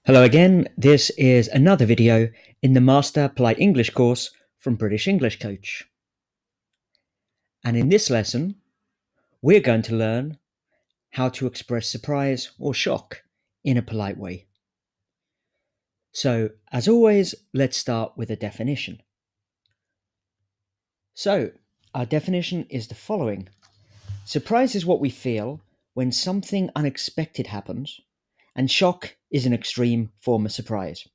Hello again, this is another video in the Master Polite English course from British English Coach. And in this lesson, we're going to learn how to express surprise or shock in a polite way. So, as always, let's start with a definition. So, our definition is the following. Surprise is what we feel when something unexpected happens, and shock is an extreme form of surprise.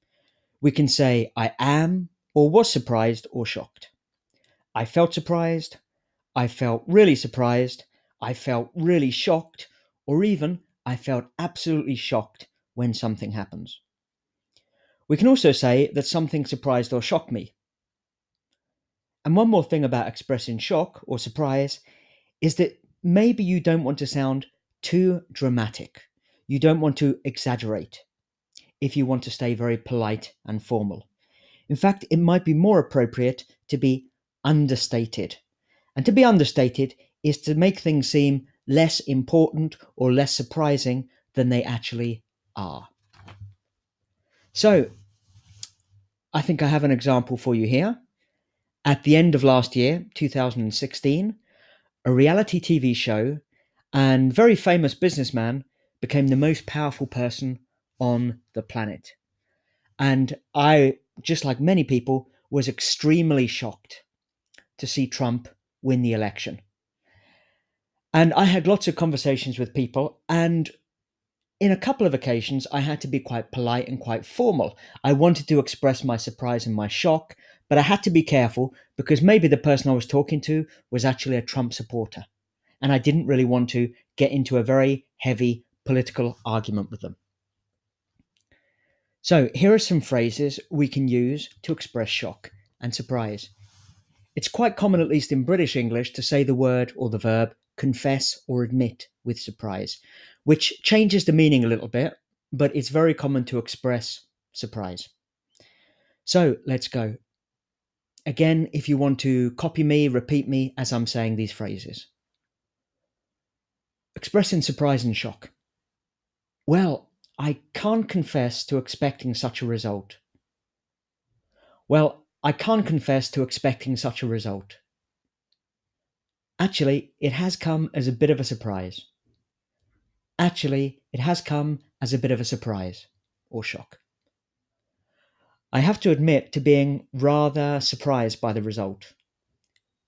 We can say, I am or was surprised or shocked. I felt surprised, I felt really surprised, I felt really shocked, or even I felt absolutely shocked when something happens. We can also say that something surprised or shocked me. And one more thing about expressing shock or surprise is that maybe you don't want to sound too dramatic. You don't want to exaggerate if you want to stay very polite and formal. In fact, it might be more appropriate to be understated. And to be understated is to make things seem less important or less surprising than they actually are. So, I think I have an example for you here. At the end of last year, 2016, a reality TV show and very famous businessman became the most powerful person on the planet. And I, just like many people, was extremely shocked to see Trump win the election. And I had lots of conversations with people, and in a couple of occasions, I had to be quite polite and quite formal. I wanted to express my surprise and my shock, but I had to be careful because maybe the person I was talking to was actually a Trump supporter. And I didn't really want to get into a very heavy political argument with them. So here are some phrases we can use to express shock and surprise. It's quite common, at least in British English, to say the word or the verb confess or admit with surprise, which changes the meaning a little bit, but it's very common to express surprise. So let's go. Again, if you want to copy me, repeat me as I'm saying these phrases. Expressing surprise and shock. Well, I can't confess to expecting such a result. Well, I can't confess to expecting such a result. Actually, it has come as a bit of a surprise. Actually, it has come as a bit of a surprise or shock. I have to admit to being rather surprised by the result.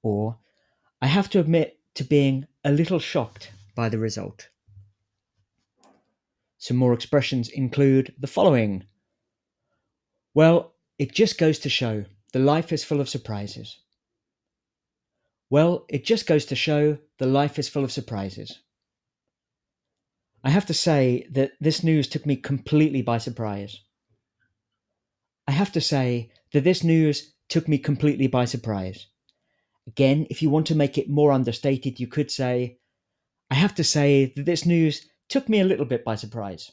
Or, I have to admit to being a little shocked by the result. Some more expressions include the following. Well, it just goes to show the life is full of surprises. Well, it just goes to show the life is full of surprises. I have to say that this news took me completely by surprise. I have to say that this news took me completely by surprise. Again, if you want to make it more understated, you could say, I have to say that this news took me a little bit by surprise.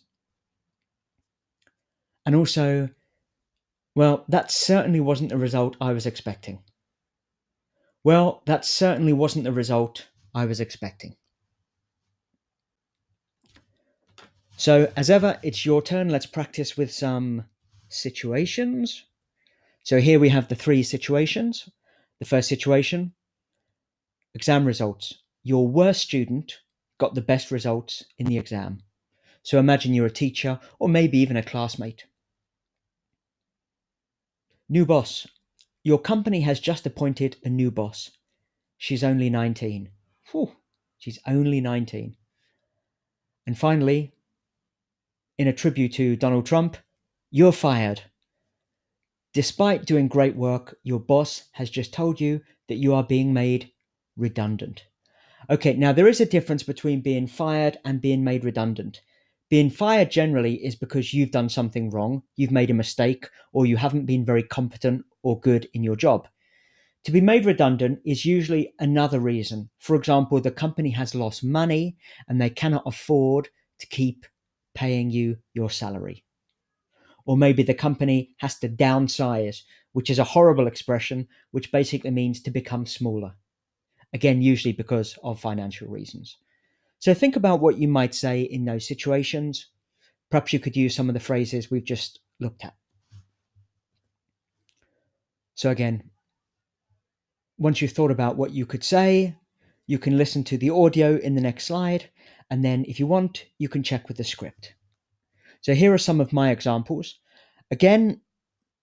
And also, well, that certainly wasn't the result I was expecting. Well, that certainly wasn't the result I was expecting. So, as ever, it's your turn. Let's practice with some situations. So here we have the three situations. The first situation, exam results. Your worst student got the best results in the exam. So imagine you're a teacher or maybe even a classmate. New boss. Your company has just appointed a new boss. She's only 19. Whew, she's only 19. And finally, in a tribute to Donald Trump, you're fired. Despite doing great work, your boss has just told you that you are being made redundant. Okay, now there is a difference between being fired and being made redundant. Being fired generally is because you've done something wrong, you've made a mistake, or you haven't been very competent or good in your job. To be made redundant is usually another reason. For example, the company has lost money and they cannot afford to keep paying you your salary. Or maybe the company has to downsize, which is a horrible expression, which basically means to become smaller. Again, usually because of financial reasons. So think about what you might say in those situations. perhaps you could use some of the phrases we've just looked at. So again, once you've thought about what you could say, you can listen to the audio in the next slide, and then if you want, you can check with the script. So here are some of my examples. Again,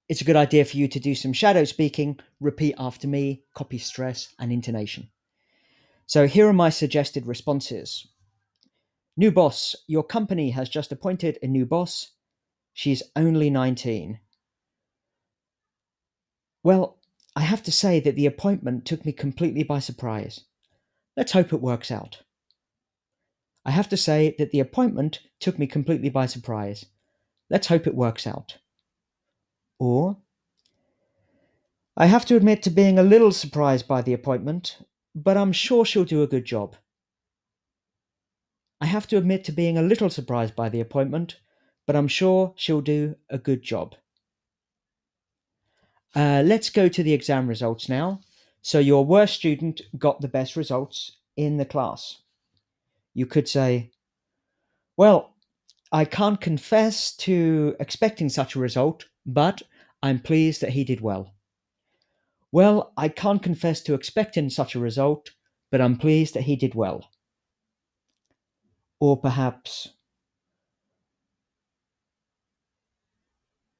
it's a good idea for you to do some shadow speaking, repeat after me, copy stress and intonation. So here are my suggested responses. New boss, your company has just appointed a new boss. She's only 19. Well, I have to say that the appointment took me completely by surprise. Let's hope it works out. I have to say that the appointment took me completely by surprise. Let's hope it works out. Or, I have to admit to being a little surprised by the appointment, but I'm sure she'll do a good job. I have to admit to being a little surprised by the appointment, but I'm sure she'll do a good job. Let's go to the exam results now. So your worst student got the best results in the class. You could say, well, I can't confess to expecting such a result, but I'm pleased that he did well. Well, I can't confess to expecting such a result, but I'm pleased that he did well. Or perhaps,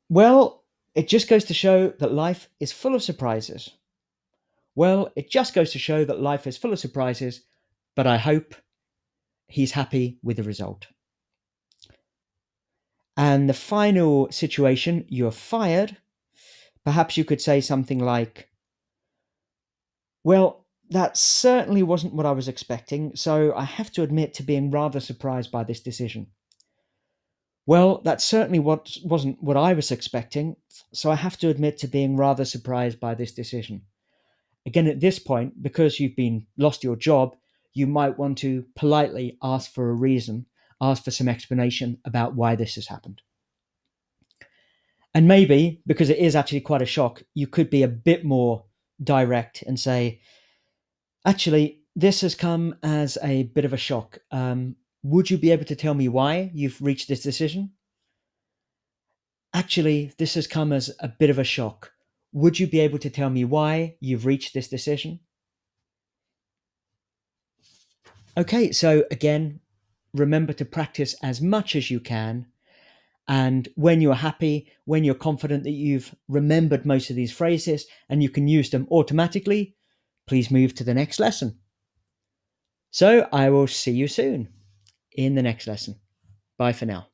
well, it just goes to show that life is full of surprises. Well, it just goes to show that life is full of surprises, but I hope he's happy with the result. And the final situation, you're fired. Perhaps you could say something like, well, that certainly wasn't what I was expecting, so I have to admit to being rather surprised by this decision. Well, that certainly wasn't what I was expecting, so I have to admit to being rather surprised by this decision. Again, at this point, because you've lost your job, you might want to politely ask for a reason, ask for some explanation about why this has happened. And maybe, because it is actually quite a shock, you could be a bit more direct and say, actually, this has come as a bit of a shock. Would you be able to tell me why you've reached this decision? Actually, this has come as a bit of a shock. Would you be able to tell me why you've reached this decision? Okay, so again, remember to practice as much as you can. And when you're happy, when you're confident that you've remembered most of these phrases and you can use them automatically, please move to the next lesson. So I will see you soon in the next lesson. Bye for now.